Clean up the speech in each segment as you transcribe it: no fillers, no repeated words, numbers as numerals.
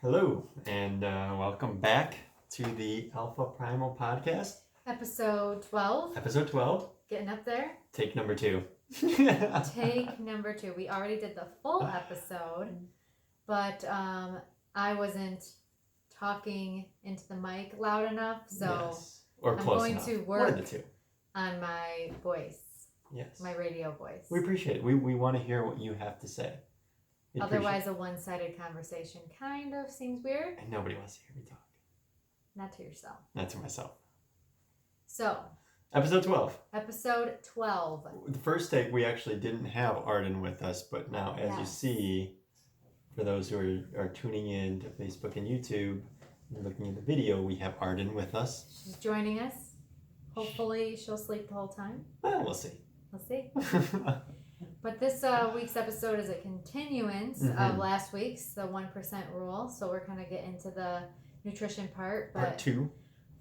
Hello, and welcome back to the Alpha Primal Podcast. Episode 12. Episode 12. Getting up there. Take number 2. Take number 2. We already did the full episode, but I wasn't talking into the mic loud enough, so yes. Or I'm close going enough. to One of work the two. on my voice. Yes. My radio voice. We appreciate it. We want to hear what you have to say. Otherwise, a one-sided conversation kind of seems weird. And nobody wants to hear me talk. Not to yourself. Not to myself. So. Episode 12. Episode 12. The first take, we actually didn't have Arden with us, but now, as you see, for those who are tuning in to Facebook and YouTube, and looking at the video, we have Arden with us. She's joining us. Hopefully, she'll sleep the whole time. Well, we'll see. We'll see. But this week's episode is a continuance of last week's, the 1% rule. So we're kind of getting into the nutrition part. But Part 2.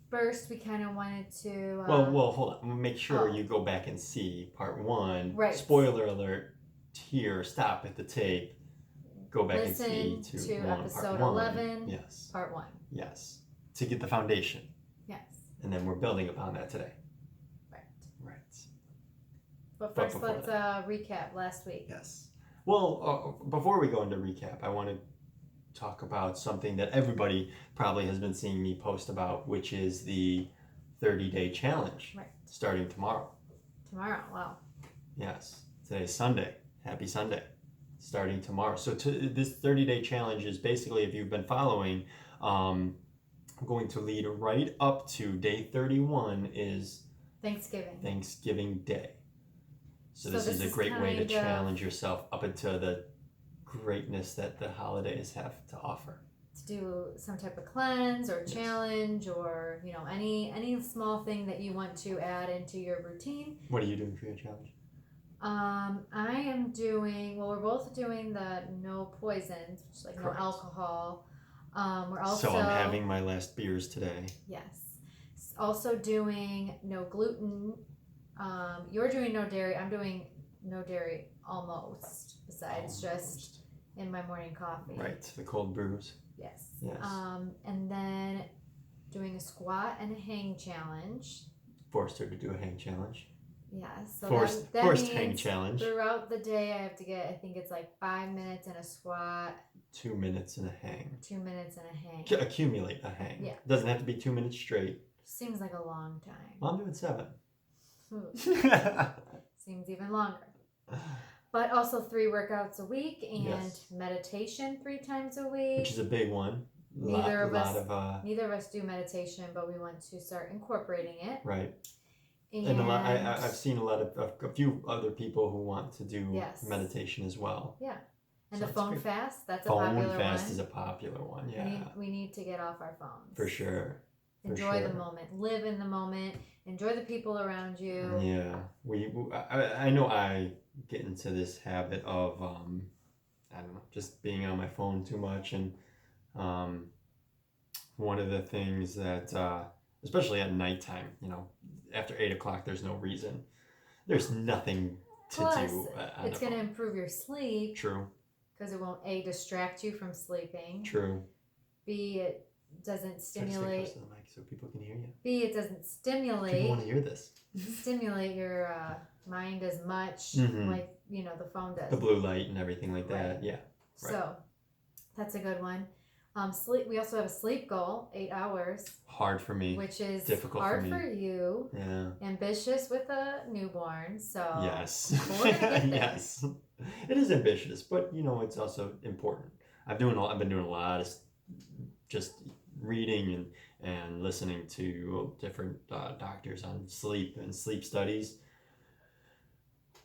First, we kind of wanted to... Well, hold on. Make sure you go back and see Part 1. Right. Spoiler alert here. Stop at the tape. Go back and see to episode 11. Yes. Part 1. Yes. To get the foundation. Yes. And then we're building upon that today. Right. But first, let's recap last week. Yes. Well, before we go into recap, I want to talk about something that everybody probably has been seeing me post about, which is the 30-day challenge. Right. Starting tomorrow. Tomorrow, wow. Yes. Today's Sunday. Happy Sunday. Starting tomorrow. So this 30-day challenge is basically, if you've been following, I'm going to lead right up to day 31 is Thanksgiving Day. So this is a great way to challenge yourself up into the greatness that the holidays have to offer. To do some type of cleanse or challenge or, any small thing that you want to add into your routine. What are you doing for your challenge? I am doing, we're both doing the no poisons, which is like no alcohol. We're also... So I'm having my last beers today. Yes. Also doing no gluten. You're doing no dairy. I'm doing no dairy almost, besides just in my morning coffee. Right, the cold brews. Yes. Yes. And then doing a squat and a hang challenge. Forced her to do a hang challenge. Yes. So forced means hang challenge. Throughout the day, I have to get, I think it's like 5 minutes in a squat. 2 minutes in a hang. 2 minutes in a hang. Accumulate a hang. Yeah. Doesn't have to be 2 minutes straight. Seems like a long time. Well, I'm doing 7. Seems even longer. But also 3 workouts a week and meditation 3 times a week. Which is a big one. Neither of us do meditation, but we want to start incorporating it. Right. And I've seen a few other people who want to do meditation as well. Yeah. And so the phone fast, that's a popular one. Phone fast is a popular one, yeah. We need to get off our phones. For sure. Enjoy the moment. Live in the moment. Enjoy the people around you. Yeah. I know I get into this habit of, I don't know, just being on my phone too much. And one of the things that, especially at nighttime, after 8 o'clock, there's no reason. There's nothing to do. It's going to improve your sleep. True. Because it won't, A, distract you from sleeping. True. B, it doesn't stimulate. Stay close to the mic so people can hear you. B, it doesn't stimulate. People want to hear this. Stimulate your mind as much like, the phone does. The blue light and everything like that. Right. Yeah. Right. So, that's a good one. Sleep. We also have a sleep goal, 8 hours. Hard for me. Which is difficult hard for you. Yeah. Ambitious with a newborn. So yes. Yes. It is ambitious, but it's also important. I've been doing a lot of just reading and listening to different doctors on sleep and sleep studies.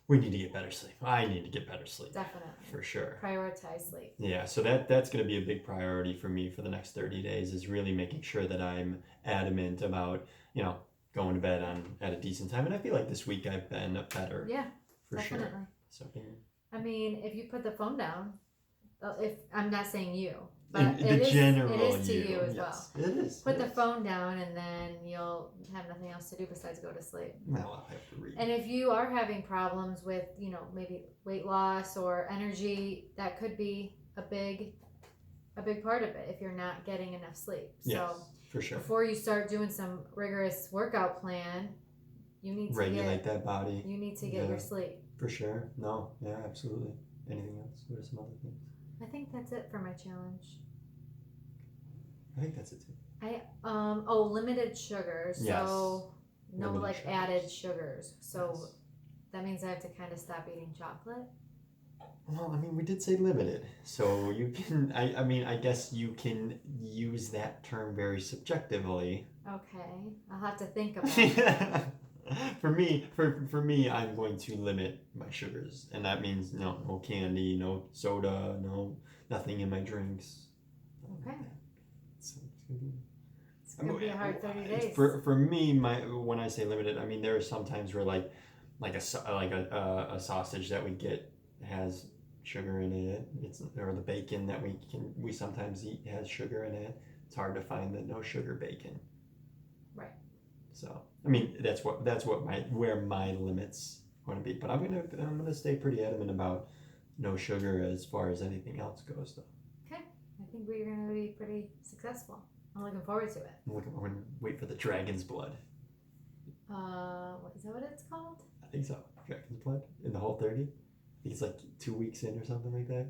We need to get better sleep. I need to get better sleep. Definitely. For sure. Prioritize sleep. Yeah, so that's going to be a big priority for me for the next 30 days is really making sure that I'm adamant about, going to bed at a decent time. And I feel like this week I've been better. Yeah, for definitely. Sure. So, I mean, if you put the phone down, if I'm not saying you, but it is to you as well. It is. Put the phone down and then you'll have nothing else to do besides go to sleep. Well, I'll have to read. And if you are having problems with, maybe weight loss or energy, that could be a big a big part of it if you're not getting enough sleep. Yes, So for sure. before you start doing some rigorous workout plan, you need to Regulate that body. You need to get your sleep. For sure. No, yeah, absolutely. Anything else? What are some other things? I think that's it for my challenge. I think that's it too. Limited sugars. Yes. So no Limited sugars. added sugars. So Yes. that means I have to kind of stop eating chocolate. Well, I mean, we did say limited, so you can. I guess you can use that term very subjectively. Okay, I'll have to think about it. For me, I'm going to limit my sugars, and that means no candy, no soda, nothing in my drinks. Okay. So It's gonna be a hard 30 days. For me, when I say limited, I mean there are some times where like a sausage that we get has sugar in it. Or the bacon that we sometimes eat has sugar in it. It's hard to find the no sugar bacon. Right. So I mean that's where my limits going to be. But I'm gonna stay pretty adamant about no sugar as far as anything else goes though. Okay, I think we're gonna be pretty successful. I'm looking forward to it. We're gonna wait for the dragon's blood. Is that what it's called? I think so. Dragon's blood in the whole 30. I think it's like 2 weeks in or something like that.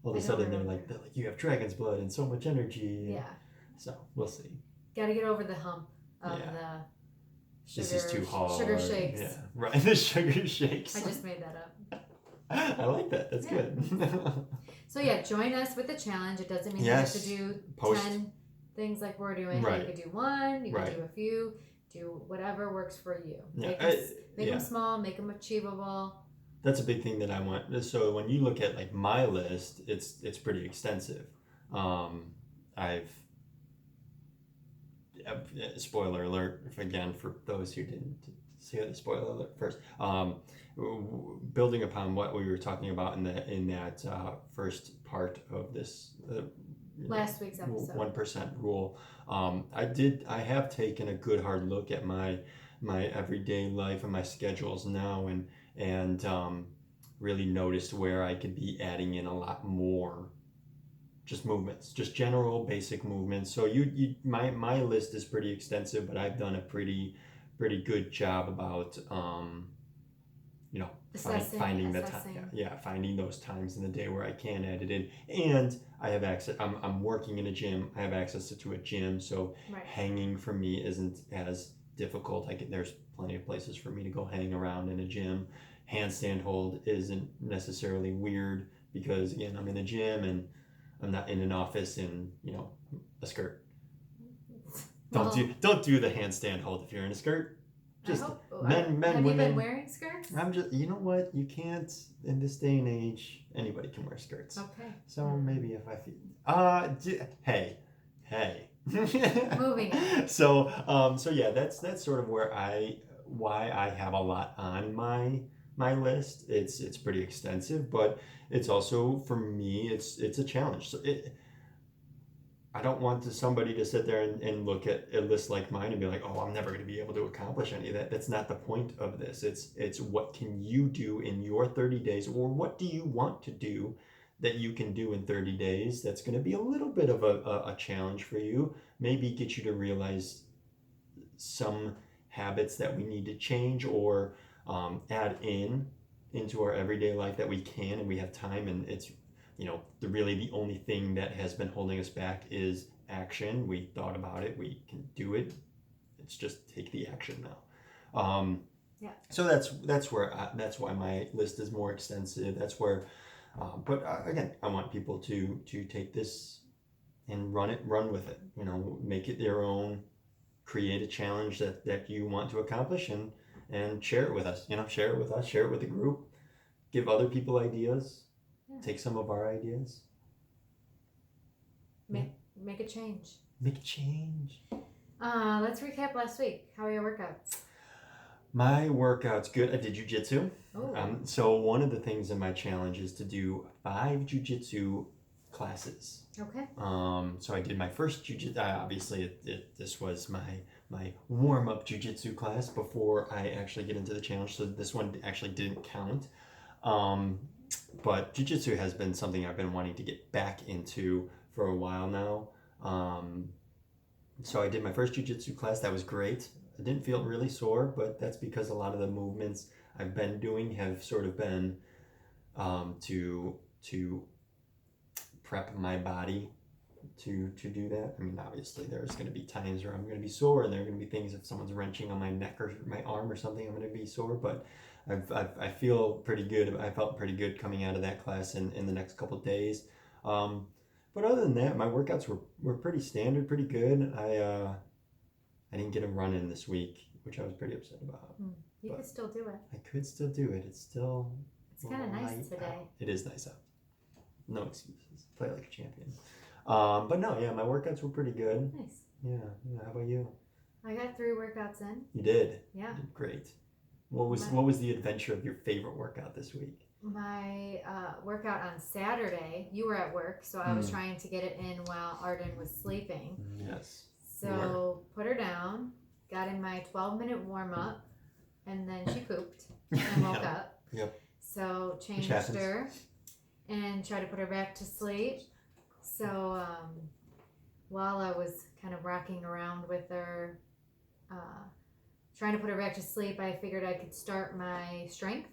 All of a sudden they're like you have dragon's blood and so much energy. Yeah. So we'll see. Got to get over the hump of the sugar. This is too hard. Sugar shakes. Yeah, right. The sugar shakes. I just made that up. I like that. That's good. So yeah, join us with the challenge. It doesn't mean you have to do 10 things like we're doing. Right. You could do one. You could do a few. Do whatever works for you. Yeah. Make them small. Make them achievable. That's a big thing that I want. So when you look at like my list, it's pretty extensive. I've spoiler alert again for those who didn't see the spoiler alert first. Building upon what we were talking about in that first part of this last week's episode 1% rule. I have taken a good hard look at my everyday life and my schedules now and really noticed where I could be adding in a lot more just movements, just general basic movements. So my list is pretty extensive, but I've done a pretty good job about finding the time. Finding those times in the day where I can add it in, and I have access. I'm working in a gym. I have access to a gym, so hanging for me isn't as difficult. There's plenty of places for me to go hang around in a gym. Handstand hold isn't necessarily weird because again I'm in a gym and I'm not in an office in a skirt. Don't do the handstand hold if you're in a skirt. Just men. Have women. You been wearing skirts? I'm just. You know what? You can't in this day and age. Anybody can wear skirts. Okay. So maybe if I feel. Hey. Moving on. So yeah, that's sort of why I have a lot on my list. It's pretty extensive, but it's also for me it's a challenge. So I don't want somebody to sit there and look at a list like mine and be like, oh, I'm never going to be able to accomplish any of that. That's not the point of this. It's what can you do in your 30 days, or what do you want to do that you can do in 30 days that's going to be a little bit of a challenge for you, maybe get you to realize some habits that we need to change or add into our everyday life that we can and we have time, and it's really the only thing that has been holding us back is action. We thought about it, we can do it. It's just take the action now. So that's why my list is more extensive. That's where, but again, I want people to take this and run with it. Make it their own. Create a challenge that you want to accomplish and share it with us. Share it with us. Share it with the group. Give other people ideas. Take some of our ideas. Make a change. Make a change. Let's recap last week. How are your workouts? My workout's good. I did jujitsu. Oh. So one of the things in my challenge is to do 5 jujitsu classes. Okay. So I did my first jujitsu. Obviously, this was my warm-up jujitsu class before I actually get into the challenge. So this one actually didn't count. But jiu-jitsu has been something I've been wanting to get back into for a while now. So I did my first jiu-jitsu class. That was great. I didn't feel really sore, but that's because a lot of the movements I've been doing have sort of been to prep my body to do that. I mean, obviously there's going to be times where I'm going to be sore, and there are going to be things if someone's wrenching on my neck or my arm or something, I'm going to be sore. But I feel pretty good. I felt pretty good coming out of that class in the next couple of days. But other than that, my workouts were pretty standard, pretty good. I didn't get a run in this week, which I was pretty upset about. You could still do it. I could still do it. It's kind of nice today. out. It is nice out. No excuses. Play like a champion. But no, yeah, my workouts were pretty good. Nice. Yeah. How about you? I got 3 workouts in. You did. Yeah. You did great. What was the adventure of your favorite workout this week? My workout on Saturday, you were at work, so I was trying to get it in while Arden was sleeping. Yes. So put her down, got in my 12-minute warm-up, and then she pooped and woke up. Yep. So changed her and tried to put her back to sleep. So while I was kind of rocking around with her, trying to put her back to sleep, I figured I could start my strength,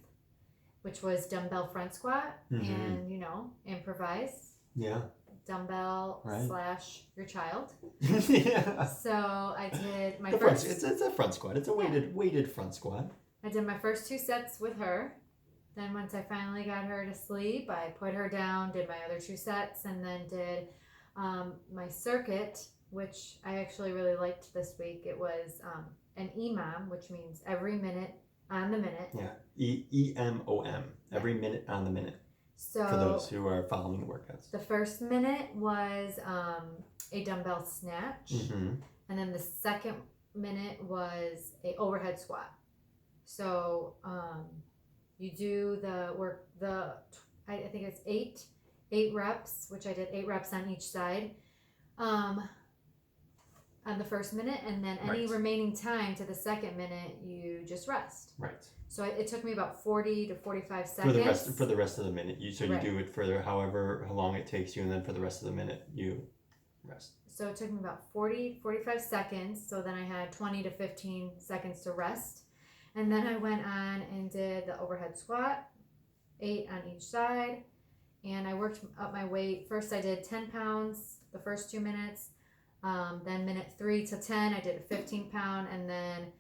which was dumbbell front squat and, improvise. Yeah. Dumbbell / your child. Yeah. So I did my first. It's a front squat. It's a weighted front squat. I did my first 2 sets with her. Then once I finally got her to sleep, I put her down, did my other 2 sets, and then did my circuit, which I actually really liked this week. It was an EMOM, which means every minute on the minute. Yeah, EMOM, every minute on the minute. So for those who are following the workouts. The first minute was a dumbbell snatch, and then the second minute was a overhead squat. So you do the work, I think it's 8 reps, which I did 8 reps on each side on the first minute, and then any remaining time to the second minute, you just rest. Right. So it took me about 40 to 45 seconds. For the rest of the minute. You do it for how long it takes you, and then for the rest of the minute, you rest. So it took me about 45 seconds. So then I had 20 to 15 seconds to rest. And then I went on and did the overhead squat, 8 on each side. And I worked up my weight. First I did 10 pounds the first 2 minutes. Then minute 3 to 10, I did a 15 pound. And then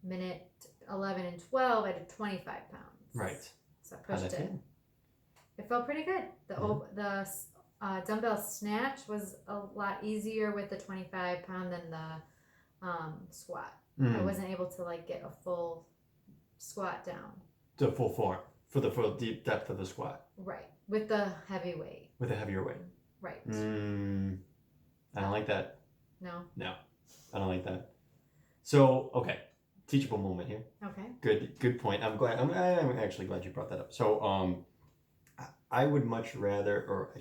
minute 11 and 12, I did 25 pounds. Right. So I pushed it. It felt pretty good. The dumbbell snatch was a lot easier with the 25 pound than the squat. I wasn't able to get a full squat down. The full form for the full deep depth of the squat. Right, with the heavy weight. With a heavier weight. Right. I don't like that. No, I don't like that. So okay, teachable moment here. Okay. Good point. I'm actually glad you brought that up. So I would much rather, or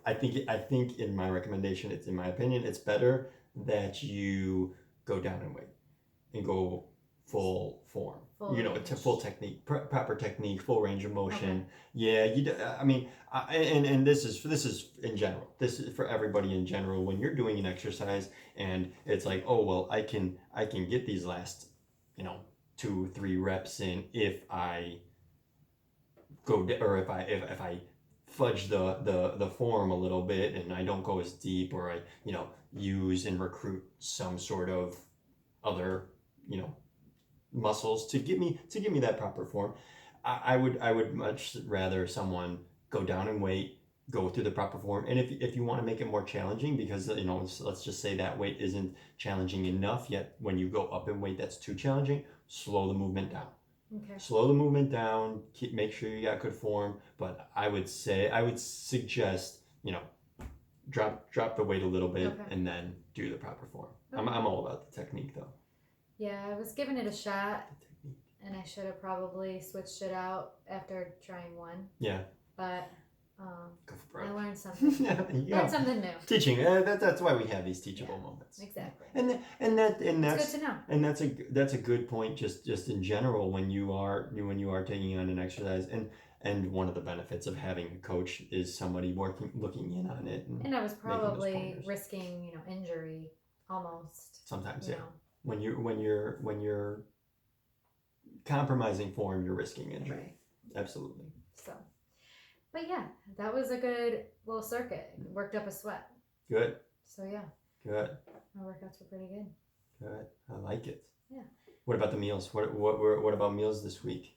I think in my recommendation, it's in my opinion, it's better that you go down in weight and go full form. Full technique, proper technique, full range of motion. Okay. Yeah, I mean, and this is in general. This is for everybody in general. When you're doing an exercise and it's like, oh well, I can get these last, 2-3 reps in if I go or if I fudge the form a little bit and I don't go as deep, or I use and recruit some sort of other muscles to give me that proper form. I would much rather someone go down in weight, go through the proper form, and if you want to make it more challenging, because let's just say that weight isn't challenging enough yet, when you go up in weight that's too challenging, slow the movement down. Okay. Slow the movement down. Make sure you got good form. But I would suggest drop the weight a little bit and then do the proper form. Okay. I'm all about the technique though. Yeah, I was giving it a shot, and I should have probably switched it out after trying one. Yeah. But go for broke. I learned something. Learned something new. Teaching. That's why we have these teachable moments. Exactly. And that's good to know. And that's a good point. Just in general, when you are taking on an exercise, and And one of the benefits of having a coach is somebody looking in on it. And I was making those probably pointers. risking, injury almost. Sometimes, you yeah. know. When you're compromising form, you're risking injury. Right. Absolutely. So, but yeah, that was a good little circuit. Worked up a sweat. Good. So yeah, Good. my workouts were pretty good. Good. I like it. Yeah. What about the meals? What about meals this week?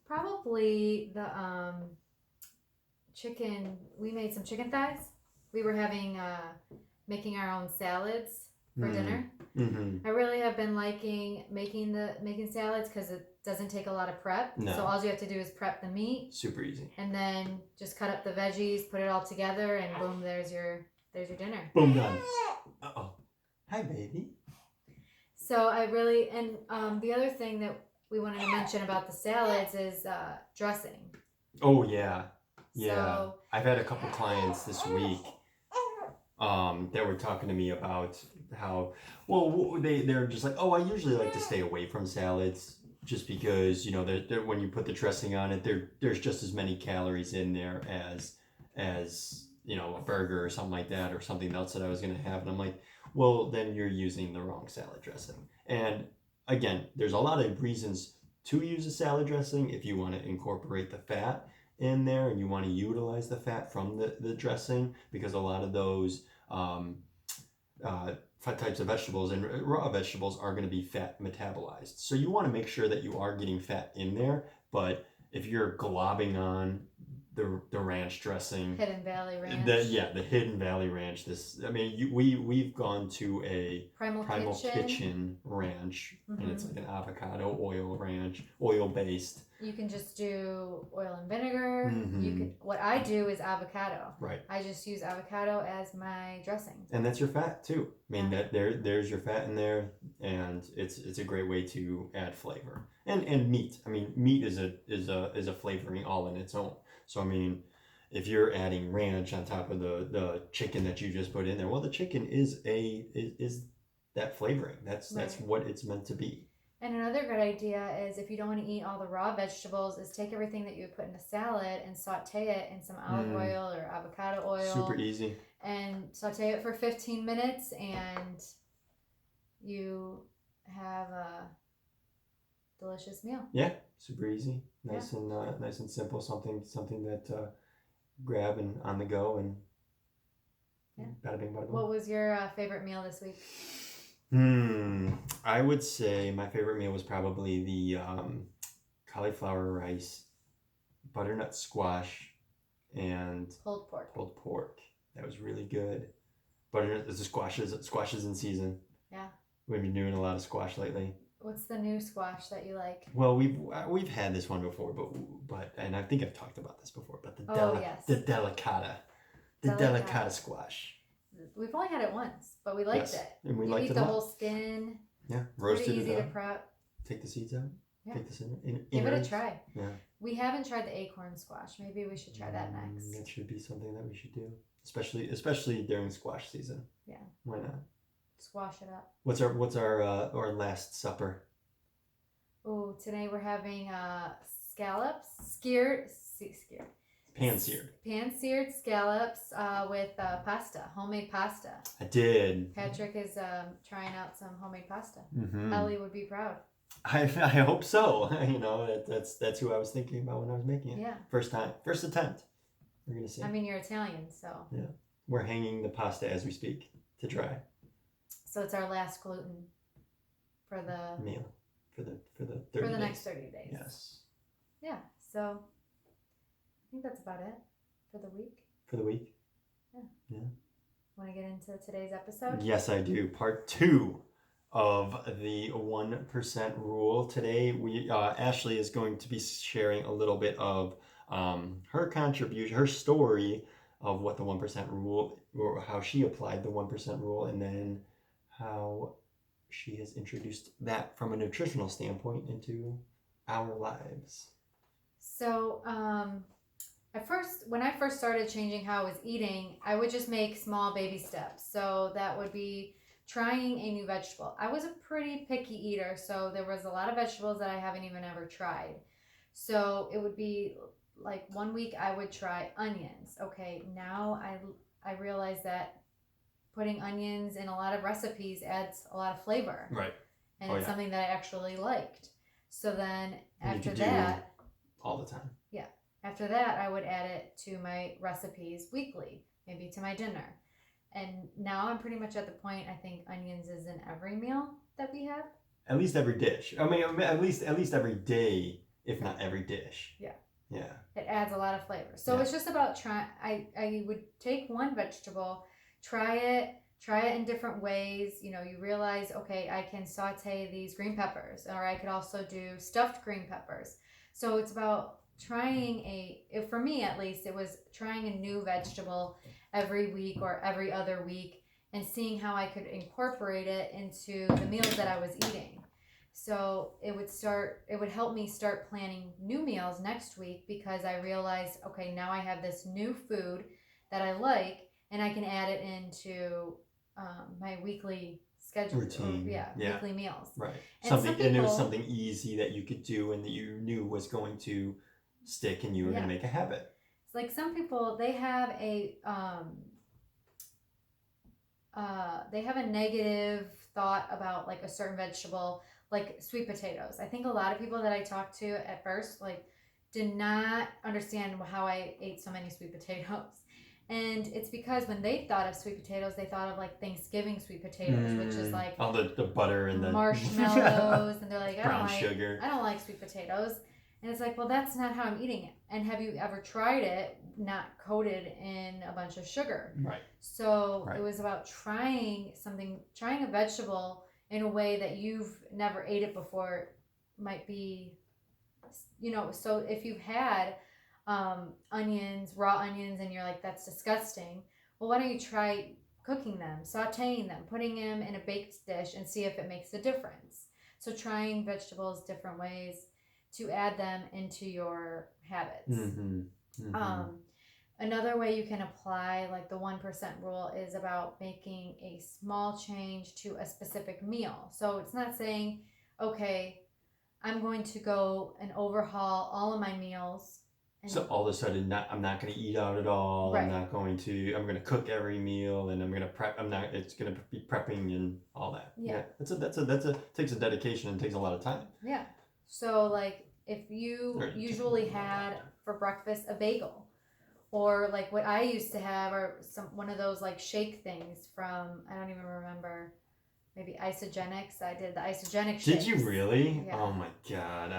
Probably the chicken. We made some chicken thighs. We were having making our own salads for dinner. Mm-hmm. I really have been liking making salads because it doesn't take a lot of prep. No. So all you have to do is prep the meat. Super easy. And then just cut up the veggies, put it all together, and boom, there's your dinner. Boom, done. Uh-oh. Hi, baby. So I really, and the other thing that we wanted to mention about the salads is dressing. Oh, yeah. Yeah. So, I've had a couple clients this week that were talking to me about how, well, they're just like, oh, I usually like to stay away from salads just because, they're, when you put the dressing on it, there's just as many calories in there as a burger or something like that, or something else that I was going to have. And I'm like, well, then you're using the wrong salad dressing. And again, there's a lot of reasons to use a salad dressing if you want to incorporate the fat in there and you want to utilize the fat from the dressing, because a lot of those types of vegetables and raw vegetables are going to be fat metabolized. So you want to make sure that you are getting fat in there, but if you're globbing on the ranch dressing, Hidden Valley Ranch. The Hidden Valley Ranch. We've gone to a Primal Kitchen ranch, Mm-hmm. and it's like an avocado oil ranch, oil based. You can just do oil and vinegar. Mm-hmm. What I do is avocado. Right. I just use avocado as my dressing. And that's your fat too. There's your fat in there, and it's a great way to add flavor. And meat. Meat is a flavoring all in its own. So if you're adding ranch on top of the chicken that you just put in there, well, the chicken is that flavoring. That's what it's meant to be. And another good idea is, if you don't want to eat all the raw vegetables, is take everything that you would put in a salad and saute it in some olive oil or avocado oil. Super easy. And saute it for 15 minutes, and you have a delicious meal. Yeah, super easy, nice and simple. Something that grab and on the go, and bada bing, bada boom. What was your favorite meal this week? I would say my favorite meal was probably the cauliflower rice, butternut squash, and pulled pork. That was really good. Butternut, the squashes in season. Yeah. We've been doing a lot of squash lately. What's the new squash that you like? Well, we've had this one before, but and I think I've talked about this before, but the delicata squash. We've only had it once, but we liked it. And we you liked eat it the whole skin. Yeah, roasted pretty easy it to up. prep. Take the seeds out. Yeah. Take the Give it a try. Yeah. We haven't tried the acorn squash. Maybe we should try that next. That should be something that we should do, especially during squash season. Yeah. Why not? Squash it up. What's our last supper? Oh, today we're having scallops, skewered. Pan-seared scallops with pasta, homemade pasta. I did. Patrick is trying out some homemade pasta. Mm-hmm. Ellie would be proud. I hope so. That's who I was thinking about when I was making it. Yeah. First attempt. We're gonna see. You're Italian, so. Yeah. We're hanging the pasta as we speak to dry. So it's our last gluten for the meal for the 30 for the days. next 30 days. Yes. Yeah. So I think that's about it for the week. For the week. Yeah. Want to get into today's episode? Yes, I do. Part 2 of the 1% rule. Today, we Ashley is going to be sharing a little bit of her contribution, her story of what the 1% rule, or how she applied the 1% rule, and then how she has introduced that from a nutritional standpoint into our lives. So, when I first started changing how I was eating, I would just make small baby steps. So that would be trying a new vegetable. I was a pretty picky eater, so there was a lot of vegetables that I haven't even ever tried. So it would be like one week I would try onions. Okay, now I realize that putting onions in a lot of recipes adds a lot of flavor. Right. And it's something that I actually liked. So then after that, all the time. Yeah. After that, I would add it to my recipes weekly, maybe to my dinner. And now I'm pretty much at the point I think onions is in every meal that we have. At least every dish. I mean, at least every day, if not every dish. Yeah. Yeah. It adds a lot of flavor. So it's just about trying. I would take one vegetable, try it in different ways. You realize, okay, I can saute these green peppers, or I could also do stuffed green peppers. So it's about trying for me at least, it was trying a new vegetable every week or every other week and seeing how I could incorporate it into the meals that I was eating. So it would help me start planning new meals next week because I realized, okay, now I have this new food that I like and I can add it into my weekly schedule routine. Weekly meals. Right. And it was something easy that you could do and that you knew was going to stick and you were going to make a habit. It's like some people, they have a negative thought about like a certain vegetable, like sweet potatoes. I think a lot of people that I talked to at first did not understand how I ate so many sweet potatoes. And it's because when they thought of sweet potatoes, they thought of like Thanksgiving sweet potatoes, which is like all the butter and the marshmallows, and they're like, brown sugar. I don't like sweet potatoes. And it's like, well, that's not how I'm eating it. And have you ever tried it not coated in a bunch of sugar? Right. So it was about trying a vegetable in a way that you've never ate it before. Might be, so if you've had raw onions, and you're like, that's disgusting. Well, why don't you try cooking them, sauteing them, putting them in a baked dish and see if it makes a difference. So trying vegetables different ways to add them into your habits. Mm-hmm. Mm-hmm. Another way you can apply like the 1% rule is about making a small change to a specific meal. So it's not saying, okay, I'm going to go and overhaul all of my meals. So all of a sudden, I'm not going to eat out at all. Right. I'm going to cook every meal, and I'm going to prep. It's going to be prepping and all that. Yeah. Takes a dedication and takes a lot of time. Yeah. So like if you usually had for breakfast a bagel, or like what I used to have are one of those like shake things from, I don't even remember, maybe Isagenix. I did the Isagenix shakes. Did you really? Yeah. Oh my God.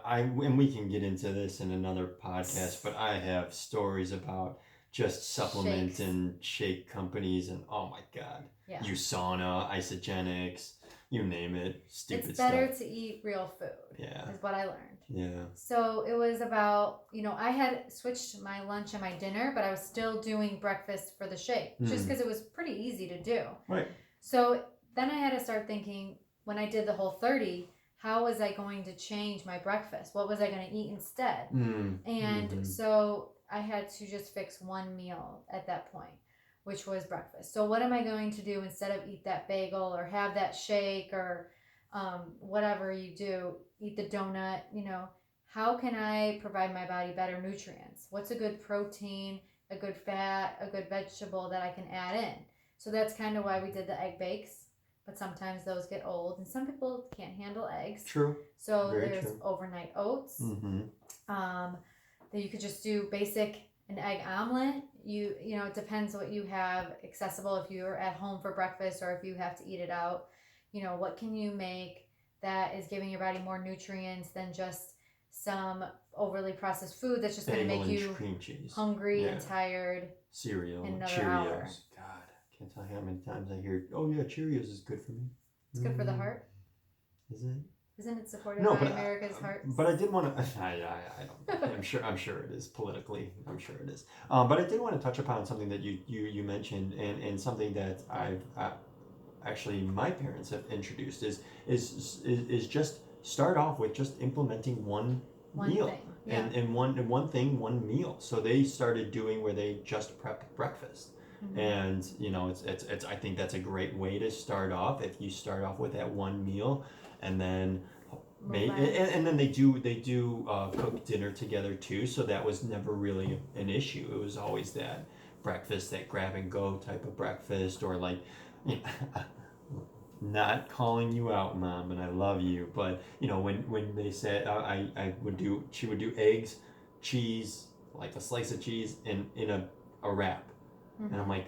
And we can get into this in another podcast, but I have stories about just supplement shakes and shake companies, and oh my God. Yeah. USANA, Isagenix, you name it. Stupid It's better stuff. to eat real food. Yeah. Is what I learned. Yeah. So it was about, I had switched my lunch and my dinner, but I was still doing breakfast for the shake, just because it was pretty easy to do. Right. So then I had to start thinking, when I did the Whole30, how was I going to change my breakfast? What was I going to eat instead? And so I had to just fix one meal at that point, which was breakfast. So what am I going to do instead of eat that bagel or have that shake or whatever you do, eat the donut, how can I provide my body better nutrients? What's a good protein, a good fat, a good vegetable that I can add in? So that's kind of why we did the egg bakes. But sometimes those get old, and some people can't handle eggs. True. So there's overnight oats. That you could just do an egg omelet. It depends what you have accessible. If you're at home for breakfast or if you have to eat it out, what can you make that is giving your body more nutrients than just some overly processed food that's just going to make you hungry and tired. Cereal, in another Cheerios. hour. God. Can't tell you how many times I hear, oh yeah, Cheerios is good for me. It's good for the heart. Is it? Isn't it supported by America's heart? But I did want to. I don't. I'm sure it is politically. I'm sure it is. But I did want to touch upon something that you mentioned, and something that I've actually my parents have introduced is just start off with just implementing one meal. Thing. Yeah. And one thing, one meal. So they started doing where they just prep breakfast. And it's I think that's a great way to start off. If you start off with that one meal, and then May, and then they do cook dinner together too, so that was never really an issue. It was always that breakfast, that grab and go type of breakfast, or like, you know, not calling you out, Mom, and I love you, but you know when they said I would do, she would do eggs, cheese, like a slice of cheese in a wrap, and I'm like,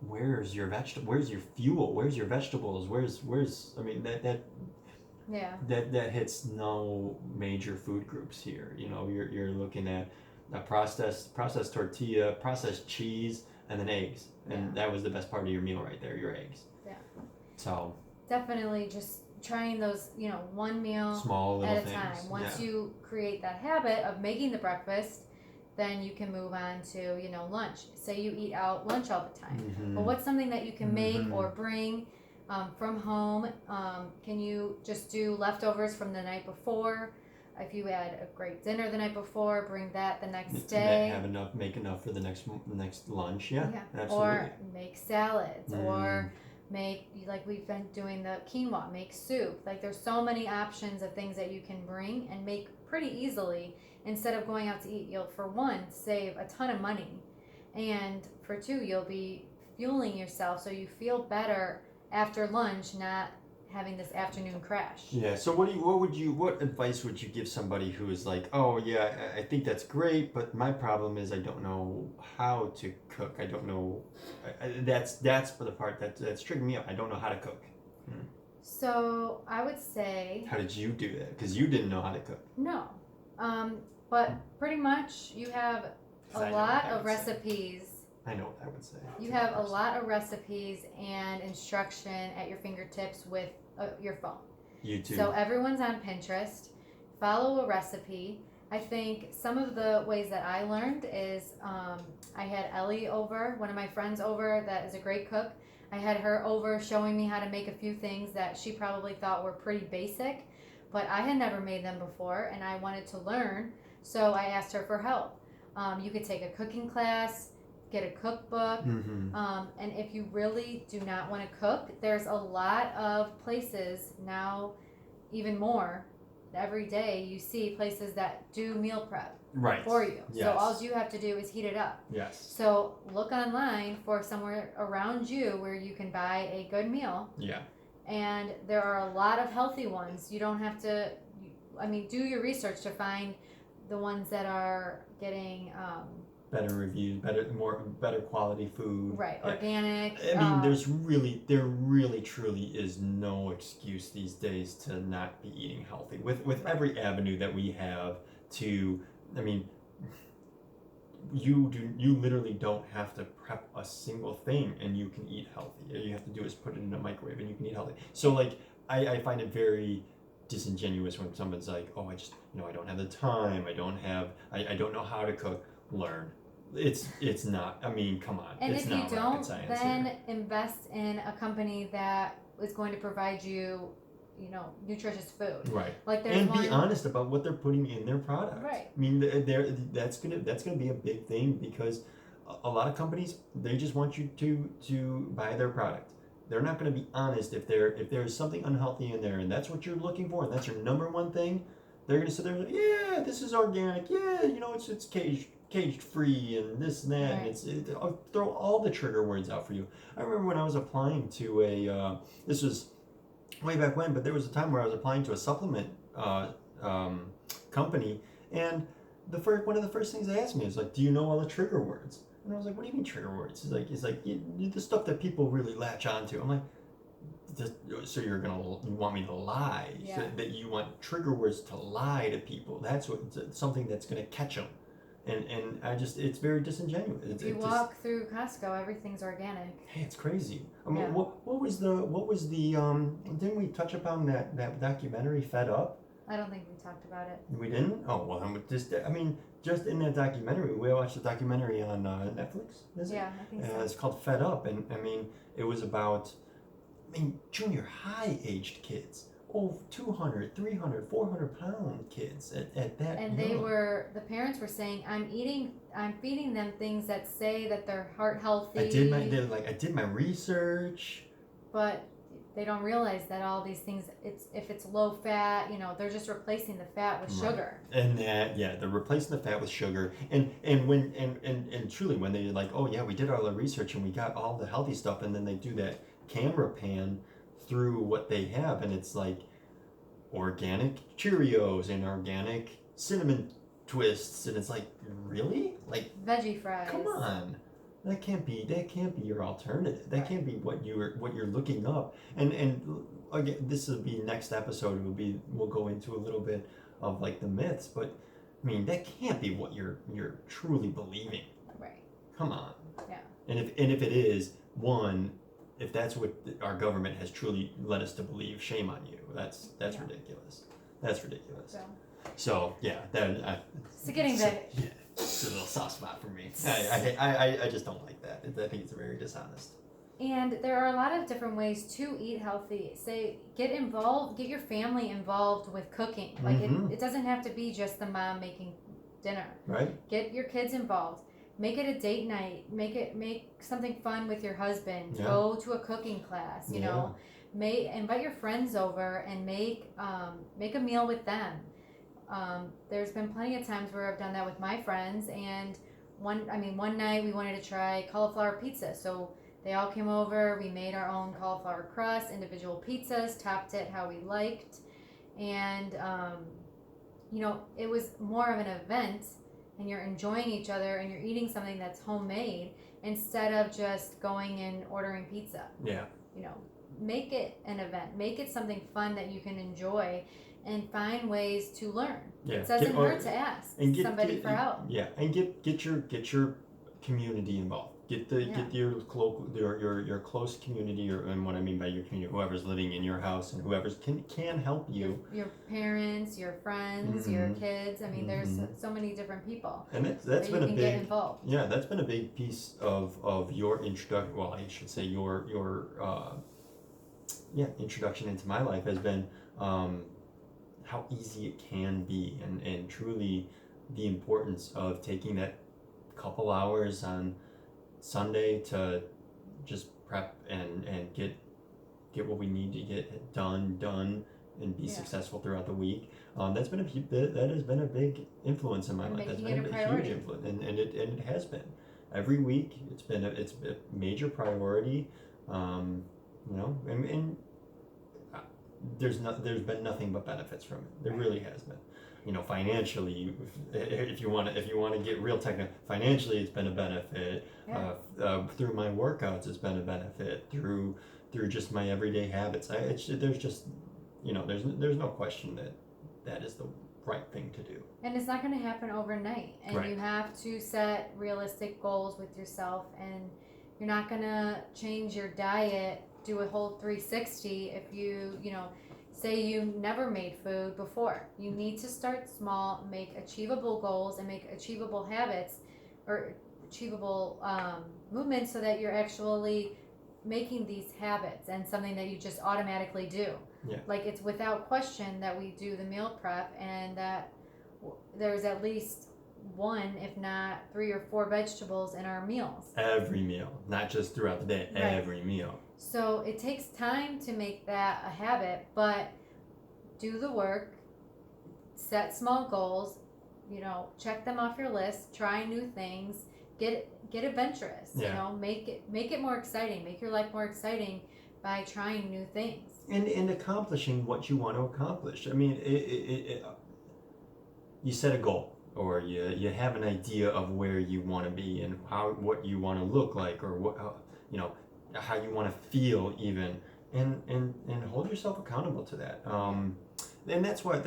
where's your vegetable? Where's your fuel? Where's your vegetables? Where's I mean that hits no major food groups here. You know, you're looking at a processed tortilla, processed cheese, and then eggs, and that was the best part of your meal right there, your eggs. Yeah. So definitely just trying those, you know, one meal small little at a things. time. Once you create that habit of making the breakfast, then you can move on to, you know, lunch. Say you eat out lunch all the time. But what's something that you can make or bring from home? Can you just do leftovers from the night before? If you had a great dinner the night before, bring that the next day. Make enough for the next lunch. Yeah. Absolutely. Or make salads, or make, like we've been doing the quinoa, make soup. Like there's so many options of things that you can bring and make pretty easily. Instead of going out to eat, you'll, for one, save a ton of money, and for two, you'll be fueling yourself so you feel better after lunch, not having this afternoon crash. Yeah. So what advice would you give somebody who is like, oh yeah, I think that's great, but my problem is I don't know how to cook. I don't know. That's for the part that's triggering me up. I don't know how to cook. So I would say. How did you do that? Because you didn't know how to cook. No. But pretty much you have a lot of recipes. I know what I would say. You have a lot of recipes and instruction at your fingertips with your phone. YouTube. So everyone's on Pinterest. Follow a recipe. I think some of the ways that I learned is I had Ellie over, one of my friends over that is a great cook. I had her over showing me how to make a few things that she probably thought were pretty basic, but I had never made them before and I wanted to learn. So I asked her for help. You could take a cooking class, get a cookbook, and if you really do not want to cook, there's a lot of places now, even more, every day you see places that do meal prep for you. Yes. So all you have to do is heat it up. Yes. So look online for somewhere around you where you can buy a good meal. Yeah. And there are a lot of healthy ones. You don't have to, do your research to find the ones that are getting better reviews, better quality food. Right, organic. I mean, there really truly is no excuse these days to not be eating healthy. With every avenue that we have to, I mean, you literally don't have to prep a single thing and you can eat healthy. All you have to do is put it in a microwave and you can eat healthy. So like I find it very disingenuous when someone's like, oh, I don't have the time, I don't know how to cook. Learn. It's not, I mean, come on. And it's if you not don't, rocket science then here. invest in a company that is going to provide you, nutritious food. Right. Like and be honest about what they're putting in their product. Right. I mean, that's gonna be a big thing because a lot of companies, they just want you to buy their product. They're not going to be honest if there's something unhealthy in there and that's what you're looking for and that's your number one thing. They're going to sit there and like, yeah, this is organic. Yeah, it's caged free and this and that. Right. And I'll throw all the trigger words out for you. I remember when I was applying to this was way back when, but there was a time where I was applying to a supplement company, and one of the first things they asked me is like, do you know all the trigger words? And I was like, what do you mean trigger words? It's like the stuff that people really latch onto. I'm like, so you want me to lie? Yeah. So that you want trigger words to lie to people? That's something that's going to catch them. And it's very disingenuous. If you walk through Costco, everything's organic. Hey, it's crazy. I mean, Yeah. what was the didn't we touch upon that documentary Fed Up? I don't think we talked about it. We didn't? Oh, well, just in that documentary, we watched a documentary on Netflix, is it? Yeah, I think so. It's called Fed Up, and I mean, it was about, junior high aged kids. 200, 300, 400 pound kids at that. And the parents were saying, I'm feeding them things that say that they're heart healthy. I did my research. But they don't realize that all these things, if it's low fat, they're just replacing the fat with Right. sugar. And that, yeah, they're replacing the fat with sugar. And truly, when they're like, oh yeah, we did all the research and we got all the healthy stuff, and then they do that camera pan through what they have, and it's like organic Cheerios and organic cinnamon twists, and it's like, really? Like, Veggie fries. come on. That can't be your alternative. That can't be what you're looking up. And again, this will be next episode. We'll go into a little bit of like the myths, but I mean that can't be what you're truly believing. Right. Come on. Yeah. And if it is, if that's what our government has truly led us to believe, shame on you. That's Yeah. ridiculous. That's ridiculous. So, So yeah, so getting the yeah, it's a little soft spot for me. I just don't like that. I think it's very dishonest. And there are a lot of different ways to eat healthy. Say, get involved, get your family involved with cooking. Like it doesn't have to be just the mom making dinner. Right. Get your kids involved. Make it a date night. Make something fun with your husband. Yeah. Go to a cooking class. You know, invite your friends over and make a meal with them. There's been plenty of times where I've done that with my friends, and one night we wanted to try cauliflower pizza, so they all came over. We made our own cauliflower crust, individual pizzas, topped it how we liked, and it was more of an event, and you're enjoying each other, and you're eating something that's homemade instead of just going and ordering pizza. Yeah. Make it an event. Make it something fun that you can enjoy, and find ways to learn. Yeah. It doesn't hurt to ask somebody for help. Yeah, and get your community involved. Get your local your close community, and what I mean by your community, whoever's living in your house and whoever's can help you. Your parents, your friends, your kids. I mean, there's so many different people. And that's been you can a big get involved. Yeah, that's been a big piece of your introduction. Well, I should say your introduction into my life has been how easy it can be, and truly the importance of taking that couple hours on Sunday to just prep and get what we need to get done and be successful throughout the week. That has been a big influence in my life. That's been a huge influence, and it has been every week. It's a major priority. And there's been nothing but benefits from it. There really has been. Financially, if you want to get real technical, financially it's been a benefit. Yeah. Through my workouts, it's been a benefit. Through just my everyday habits, there's just there's no question that is the right thing to do. And it's not going to happen overnight, and Right. you have to set realistic goals with yourself, and you're not going to change your diet, do a whole 360 if you say you never made food before. You need to start small, make achievable goals, and make achievable habits or achievable movements, so that you're actually making these habits and something that you just automatically do. Yeah. Like, it's without question that we do the meal prep, and that there's at least one, if not 3 or 4 vegetables in our meals. Every meal, not just throughout the day. Right. Every meal. So it takes time to make that a habit, but do the work, set small goals, check them off your list, try new things, get adventurous. Yeah. Make it more exciting, make your life more exciting by trying new things. And accomplishing what you want to accomplish. I mean, you set a goal, or you have an idea of where you want to be and what you want to look like, or how you want to feel even, and hold yourself accountable to that. And that's where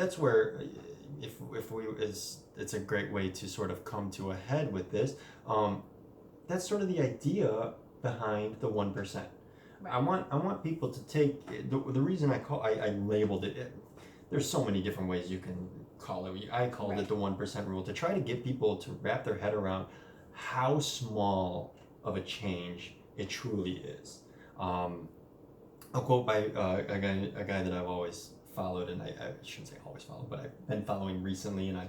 it's a great way to sort of come to a head with this. That's sort of the idea behind the 1%. Right. I want people to take the reason I labeled it. There's so many different ways you can call it. I called it the 1% rule, to try to get people to wrap their head around how small of a change it truly is. A quote by a guy that I've always followed, and I shouldn't say always followed, but I've been following recently, and I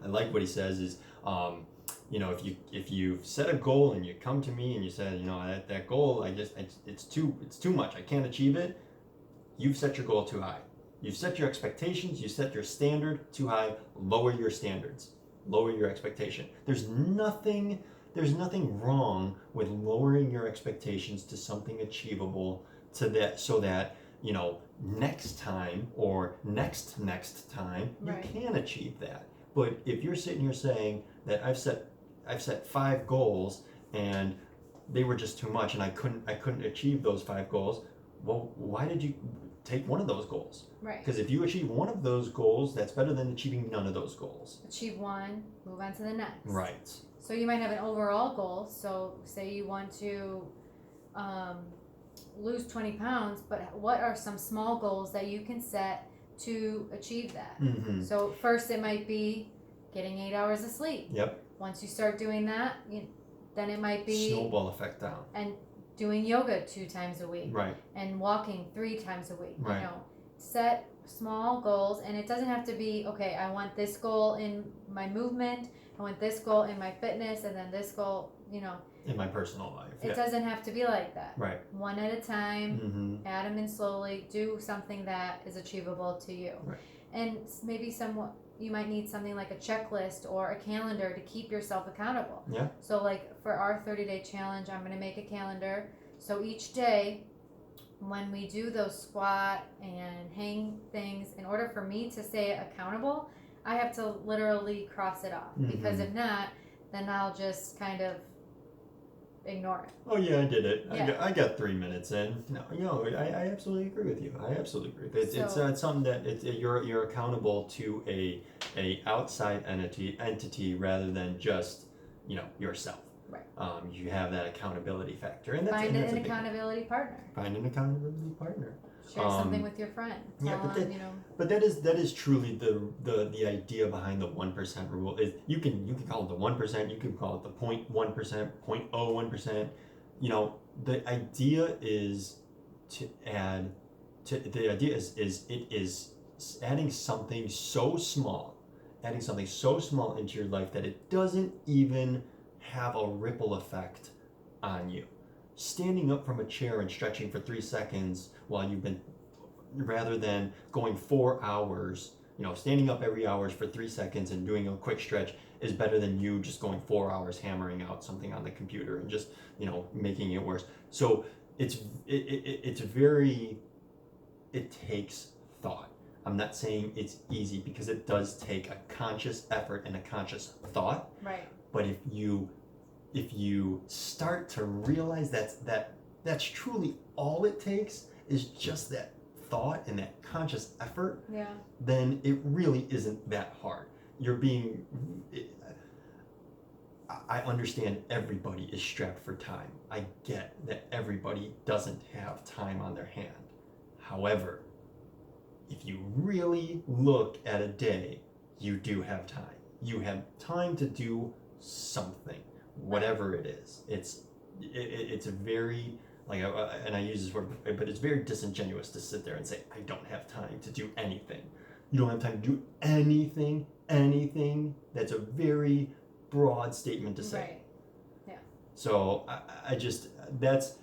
like what he says is, if you set a goal and you come to me and you said, that goal, it's too much, I can't achieve it, you've set your goal too high. You've set your expectations, you set your standard too high. Lower your standards, lower your expectation. There's nothing wrong with lowering your expectations to something achievable, to that, so that next time or next time you Right. can achieve that. But if you're sitting here saying that I've set 5 goals and they were just too much and I couldn't achieve those 5 goals, well, why did you take one of those goals? Right. Because if you achieve one of those goals, that's better than achieving none of those goals. Achieve one, move on to the next. Right. So you might have an overall goal. So say you want to lose 20 pounds, but what are some small goals that you can set to achieve that? Mm-hmm. So first it might be getting 8 hours of sleep. Yep. Once you start doing that, then it might be Snowball effect down. and doing yoga 2 times a week. Right. And walking 3 times a week. Right. Set small goals, and it doesn't have to be, okay, I want this goal in my movement, I want this goal in my fitness, and then this goal, In my personal life. it doesn't have to be like that. Right. One at a time, Mm-hmm. add them in slowly, do something that is achievable to you. Right. And maybe you might need something like a checklist or a calendar to keep yourself accountable. Yeah. So like for our 30-day challenge, I'm going to make a calendar. So each day when we do those squat and hang things, in order for me to stay accountable, I have to literally cross it off. Mhm. Because if not, then I'll just kind of ignore it. Oh yeah, I did it. Yeah. I got 3 minutes in. No, I absolutely agree with you. I absolutely agree. It's So- something that you're accountable to a outside entity rather than just yourself. Right. You have that accountability factor, and that's Find and that's an a big one. accountability partner. Find an accountability partner. Share something with your friend. yeah, Tell but them, But that is truly the idea behind the 1% rule. Is you can call it the 1%, you can call it the 0.1%, 0.01%. The idea is it is adding something so small, into your life that it doesn't even have a ripple effect on you. Standing up from a chair and stretching for 3 seconds rather than going 4 hours, standing up every hour for 3 seconds and doing a quick stretch is better than you just going 4 hours hammering out something on the computer and just, making it worse. So it takes thought. I'm not saying it's easy because it does take a conscious effort and a conscious thought. Right. But if you start to realize that's truly all it takes is just that thought and that conscious effort, Yeah. then it really isn't that hard. I understand everybody is strapped for time. I get that everybody doesn't have time on their hand. However, if you really look at a day, you do have time. You have time to do something, whatever it is. It's a very, and I use this word, but it's very disingenuous to sit there and say, I don't have time to do anything. You don't have time to do anything. That's a very broad statement to say. Right. Yeah. So I just, that's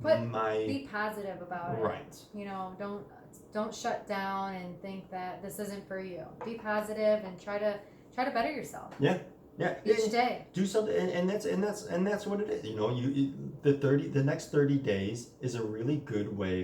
Be positive about it. right. Don't shut down and think that this isn't for you. Be positive and try to better yourself. Yeah. Each day. Do something, and that's what it is. The next 30 days is a really good way